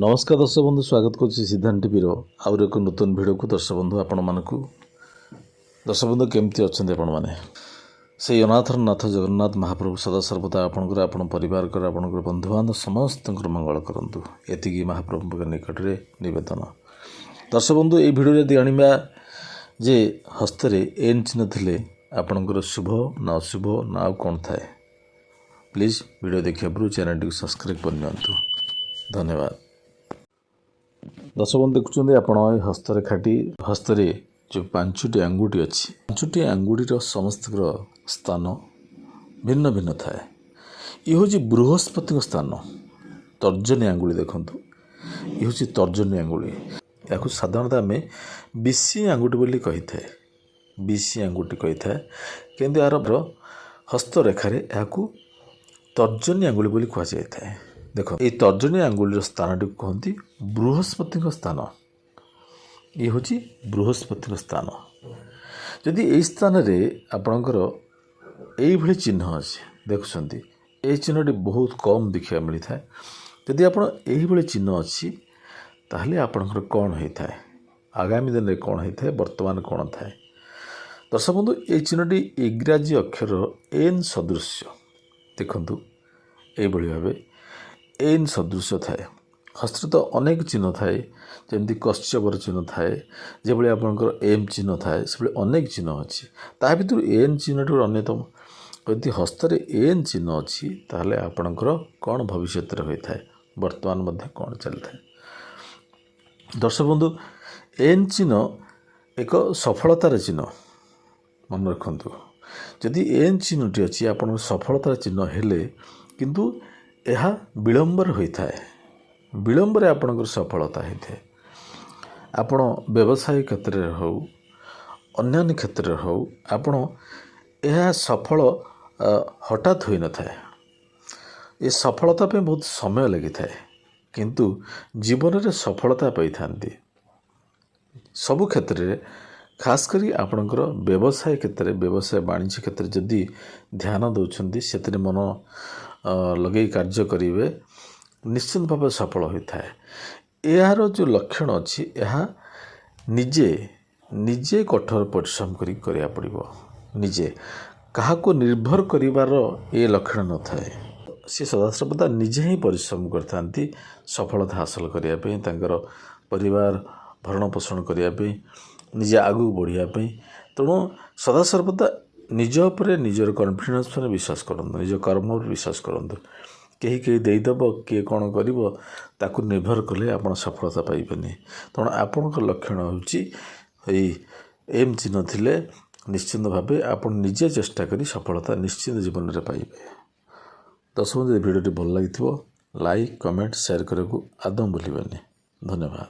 नमस्कार दर्शक बंधु स्वागत करुच्ची सिद्धांत टीवी आउर एक नूतन भिडियो को दर्शक बंधु आपण मानक दर्शक बंधु केमती अच्छा आपण मैंने से अनाथर नाथ जगन्नाथ महाप्रभु सदा सर्वदा आपणकर आपण परिवार कर आपणकर बंधुबांधव समस्त मंगल करंतु एतिकी महाप्रभु निकट में नवेदन। दर्शक बंधु ये भिडियो जाना जे हस्तरे एन चिन्ह थे आपणकर शुभ ना अशुभ ना कौन थाए प्लीज वीडियो देखिए पूर्व चैनल टी सब्सक्राइब करनी। धन्यवाद। दर्शक बंधु देखुं आप हस्तरेखाटी हस्तरे जो पांचटी आंगुठी अच्छी पांचटी आंगुठीर समस्त स्थान भिन्न भिन्न थाए। ये हूँ बृहस्पति स्थान तर्जनी आंगुली देखूँ ये हूँ तर्जनी आंगुली या साधारणतः आम बीसी आंगुठी बोली कही थाए बीसी आंगुठी कही थाए किंतु यार हस्तरेखार या तर्जनी आंगुली बोली कहुई थाए। देख ये तर्जनी आंगुलीर स्थान टी कहती बृहस्पति स्थान ये हूँ बृहस्पति स्थान। जदि यही स्थान आपणकर यही चिन्ह अच्छे देखुं ये चिन्हटी बहुत कम देखा मिलता है। जदि आप चिन्ह अच्छी ताहले आपणकर कौन होता है आगामी दिन में कौन होता है वर्तमान कौन थाए। दर्शक बंधु ये चिन्हटी इंग्राजी अक्षर एन सदृश देखूँ ये भाव एन सदृश थाए। हस्त तो अनेक चिन्ह थाए जमी कश्यपर चिन्ह थाए जो भाई आपंकर एम चिन्ह थाए से अनेक चिन्ह अच्छी ता भर एन चिन्ह टी अन्यतम। यदि हस्तरे एन चिन्ह अच्छी ताहले आपणकर कौन भविष्य होता है वर्तमान कौन चलता है। दर्शक बंधु एन चिन्ह एक सफलतार चिन्ह मन रखु। जदि एन चिन्हटी अच्छी आप सफलतार चिन्ह हेले किंतु यह विलंबर होता है विलंबर आपणकर सफलता होता है। आपण व्यवसाय क्षेत्र में हो अन्य क्षेत्र में हो आपण यह सफल हठात हो न थाए ये सफलता पे बहुत समय लगी थाए किंतु जीवन में सफलता पाई थांती सबु क्षेत्र में खास करी आपणकर व्यवसाय क्षेत्र व्यवसाय वाणिज्य क्षेत्र जदि ध्यान दौरान से मन लगे कार्य करेंगे निश्चित भाव सफल होता है। यार जो लक्षण अच्छी यह निजे निजे कठोर परिश्रम करिया पड़िबो निजे कहा को निर्भर करिवार ये लक्षण न थाए। सी सदासर्वदा निजे ही परिश्रम करथांती सफलता हासिल करिया पे तांकर परिवार भरण पोषण करिया पे निजे आगु बढ़िया पे तेणु सदासर्वदा निज उपरे निजर कॉन्फिडेंस पर विश्वास करंतु निज कर्म पर विश्वास करंतु कहीं कहीं देदेव किए कौन कर ताकू निर्भर कले आप सफलता पाइबेनि। तेणु आपण लक्षण हूँ एम चिन्ह थिले निश्चिंत भाव आप निजे चेष्टा करी सफलता निश्चित जीवन में पाइबे। दर्शक भिडियोटी भल लगी लाइक कमेंट शेयर करने को आदम भूलें। धन्यवाद।